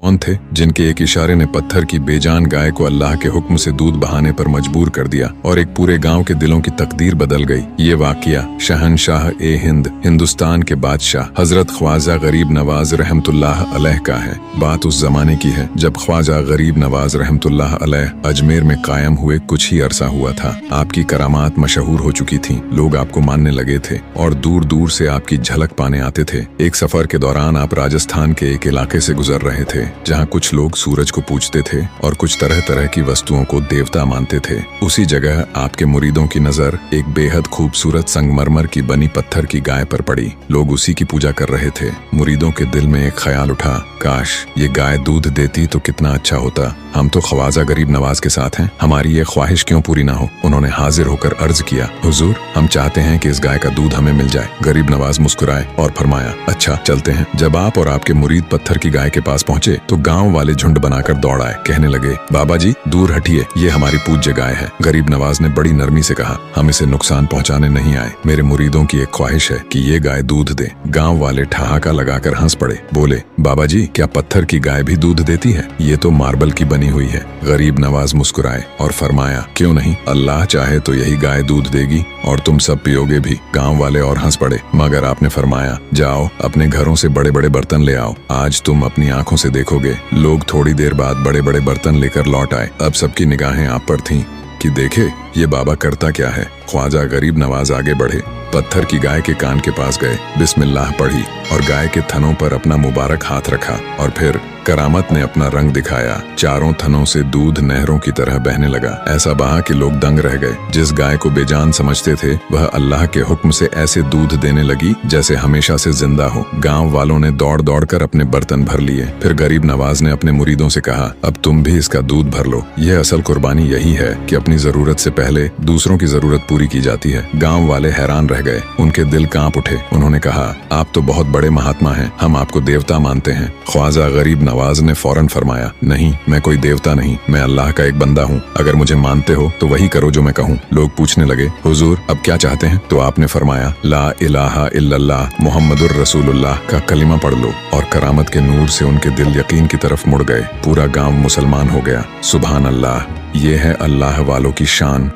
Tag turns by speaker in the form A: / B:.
A: कौन थे जिनके एक इशारे ने पत्थर की बेजान गाय को अल्लाह के हुक्म से दूध बहाने पर मजबूर कर दिया और एक पूरे गांव के दिलों की तकदीर बदल गई। ये वाकया शहनशाह ए हिंद, हिंदुस्तान के बादशाह हजरत ख्वाजा गरीब नवाज रहमतुल्लाह अलैह का है। बात उस जमाने की है जब ख्वाजा गरीब नवाज रहमतुल्लाह अलैह अजमेर में कायम हुए कुछ ही अरसा हुआ था। आपकी करामात मशहूर हो चुकी थी, लोग आपको मानने लगे थे और दूर दूर से आपकी झलक पाने आते थे। एक सफर के दौरान आप राजस्थान के एक इलाके से गुजर रहे थे जहाँ कुछ लोग सूरज को पूजते थे और कुछ तरह तरह की वस्तुओं को देवता मानते थे। उसी जगह आपके मुरीदों की नजर एक बेहद खूबसूरत संगमरमर की बनी पत्थर की गाय पर पड़ी। लोग उसी की पूजा कर रहे थे। मुरीदों के दिल में एक ख्याल उठा, काश ये गाय दूध देती तो कितना अच्छा होता। हम तो ख्वाजा गरीब नवाज के साथ हैं, हमारी ये ख्वाहिश क्यों पूरी ना हो। उन्होंने हाजिर होकर अर्ज किया, हुजूर हम चाहते हैं कि इस गाय का दूध हमें मिल जाए। गरीब नवाज मुस्कुराए और फरमाया, अच्छा चलते हैं। जब आप और आपके मुरीद पत्थर की गाय के पास पहुंचे तो गांव वाले झुंड बनाकर दौड़ आए। कहने लगे, बाबा जी दूर हटिए, ये हमारी पूज्य गाय है। गरीब नवाज ने बड़ी नरमी से कहा, हम इसे नुकसान पहुंचाने नहीं आए, मेरे मुरीदों की एक ख्वाहिश है कि ये गाय दूध दे। गाँव वाले ठहाका लगाकर हंस पड़े, बोले, बाबा जी क्या पत्थर की गाय भी दूध देती है? ये तो मार्बल की बनी हुई है। गरीब नवाज मुस्कुराए और फरमाया, क्यों नहीं, अल्लाह चाहे तो यही गाय दूध देगी और तुम सब पियोगे भी। गांव वाले और हंस पड़े, मगर आपने फरमाया, जाओ अपने घरों से बड़े बड़े बर्तन ले आओ, आज तुम अपनी आंखों से देखोगे। लोग थोड़ी देर बाद बड़े बड़े बर्तन लेकर लौट आए। अब सबकी निगाहें आप पर थीं कि देखे ये बाबा करता क्या है। ख्वाजा गरीब नवाज आगे बढ़े, पत्थर की गाय के कान के पास गए, बिस्मिल्लाह पढ़ी और गाय के थनों पर अपना मुबारक हाथ रखा और फिर करामत ने अपना रंग दिखाया। चारों थनों से दूध नहरों की तरह बहने लगा। ऐसा बहा कि लोग दंग रह गए। जिस गाय को बेजान समझते थे वह अल्लाह के हुक्म से ऐसे दूध देने लगी जैसे हमेशा से जिंदा हो। गांव वालों ने दौड़ दौड़ कर अपने बर्तन भर लिए। फिर गरीब नवाज ने अपने मुरीदों से कहा, अब तुम भी इसका दूध भर लो। यह असल कुर्बानी यही है कि अपनी जरूरत से पहले दूसरों की जरूरत पूरी की जाती है। गाँव वाले हैरान रह गए, उनके दिल कांप उठे। उन्होंने कहा, आप तो बहुत बड़े महात्मा हैं, हम आपको देवता मानते हैं। ख्वाजा गरीब नवाज ने फौरन फरमाया, नहीं मैं कोई देवता नहीं, मैं अल्लाह का एक बंदा हूँ। अगर मुझे मानते हो तो वही करो जो मैं कहूँ। लोग पूछने लगे, हुजूर अब क्या चाहते हैं? तो आपने फरमाया, ला इलाहा इल्लल्लाह मुहम्मदुर रसूलुल्लाह का कलिमा पढ़ लो। और करामत के नूर से उनके दिल यकीन की तरफ मुड़ गए। पूरा गाँव मुसलमान हो गया। सुभान अल्लाह, ये है अल्लाह वालों की शान।